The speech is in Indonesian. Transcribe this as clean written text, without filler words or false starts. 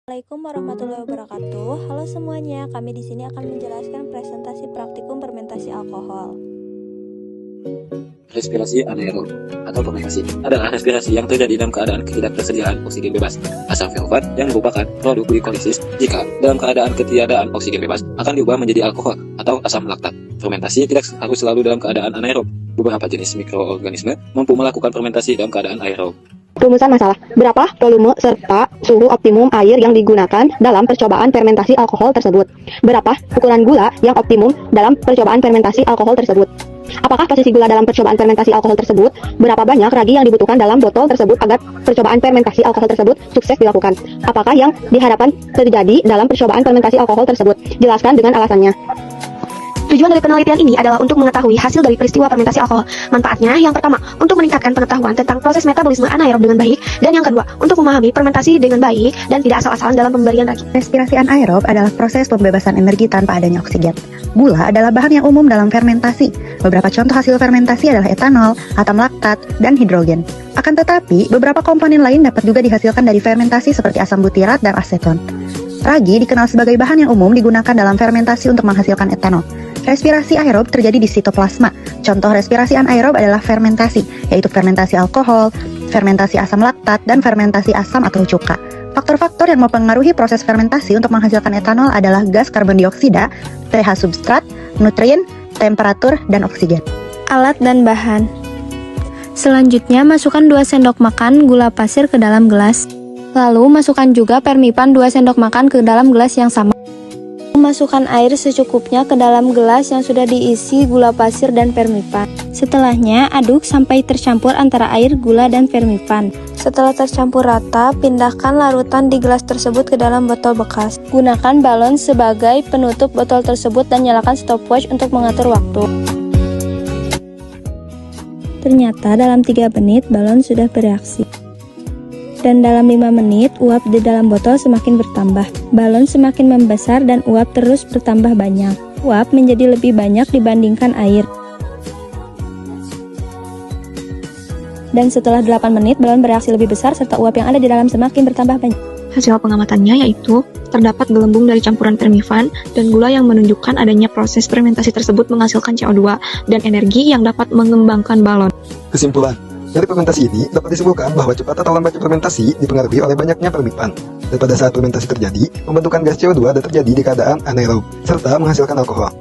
Assalamualaikum warahmatullahi wabarakatuh. Halo semuanya, kami di sini akan menjelaskan presentasi praktikum fermentasi alkohol. Respirasi anaerob atau fermentasi adalah respirasi yang terjadi dalam keadaan ketidaktersediaan oksigen bebas asam velvat yang merupakan produk glikolisis. Jika dalam keadaan ketiadaan oksigen bebas akan diubah menjadi alkohol atau asam laktat. Fermentasi tidak harus selalu dalam keadaan anaerob. Beberapa jenis mikroorganisme mampu melakukan fermentasi dalam keadaan aerob. Rumusan masalah, berapa volume serta suhu optimum air yang digunakan dalam percobaan fermentasi alkohol tersebut? Berapa ukuran gula yang optimum dalam percobaan fermentasi alkohol tersebut? Apakah posisi gula dalam percobaan fermentasi alkohol tersebut? Berapa banyak ragi yang dibutuhkan dalam botol tersebut agar percobaan fermentasi alkohol tersebut sukses dilakukan? Apakah yang diharapkan terjadi dalam percobaan fermentasi alkohol tersebut? Jelaskan dengan alasannya. Tujuan dari penelitian ini adalah untuk mengetahui hasil dari peristiwa fermentasi alkohol. Manfaatnya yang pertama, untuk meningkatkan pengetahuan tentang proses metabolisme anaerob dengan baik, dan yang kedua, untuk memahami fermentasi dengan baik dan tidak asal-asalan dalam pemberian ragi. Respirasi anaerob adalah proses pembebasan energi tanpa adanya oksigen. Gula adalah bahan yang umum dalam fermentasi. Beberapa contoh hasil fermentasi adalah etanol, asam laktat, dan hidrogen. Akan tetapi, beberapa komponen lain dapat juga dihasilkan dari fermentasi seperti asam butirat dan aseton. Ragi dikenal sebagai bahan yang umum digunakan dalam fermentasi untuk menghasilkan etanol. Respirasi aerob terjadi di sitoplasma. Contoh respirasi anaerob adalah fermentasi, yaitu fermentasi alkohol, fermentasi asam laktat, dan fermentasi asam atau cuka. Faktor-faktor yang mempengaruhi proses fermentasi untuk menghasilkan etanol adalah gas karbon dioksida, pH substrat, nutrien, temperatur, dan oksigen. Alat dan bahan. Selanjutnya, masukkan 2 sendok makan gula pasir ke dalam gelas. Lalu, masukkan juga permipan 2 sendok makan ke dalam gelas yang sama. Masukkan air secukupnya ke dalam gelas yang sudah diisi gula pasir dan permipan. Setelahnya, aduk sampai tercampur antara air, gula, dan permipan. Setelah tercampur rata, pindahkan larutan di gelas tersebut ke dalam botol bekas. Gunakan balon sebagai penutup botol tersebut dan nyalakan stopwatch untuk mengatur waktu. Ternyata dalam 3 menit balon sudah bereaksi. Dan dalam 5 menit, uap di dalam botol semakin bertambah. Balon semakin membesar dan uap terus bertambah banyak. Uap menjadi lebih banyak dibandingkan air. Dan setelah 8 menit, balon bereaksi lebih besar serta uap yang ada di dalam semakin bertambah banyak. Hasil pengamatannya yaitu terdapat gelembung dari campuran permifan dan gula yang menunjukkan adanya proses fermentasi tersebut menghasilkan CO2 dan energi yang dapat mengembangkan balon. Kesimpulan, dari fermentasi ini dapat disimpulkan bahwa cepat atau lambatnya fermentasi dipengaruhi oleh banyaknya permifan. Dan pada saat fermentasi terjadi, pembentukan gas CO2 terjadi di keadaan anaerob, serta menghasilkan alkohol.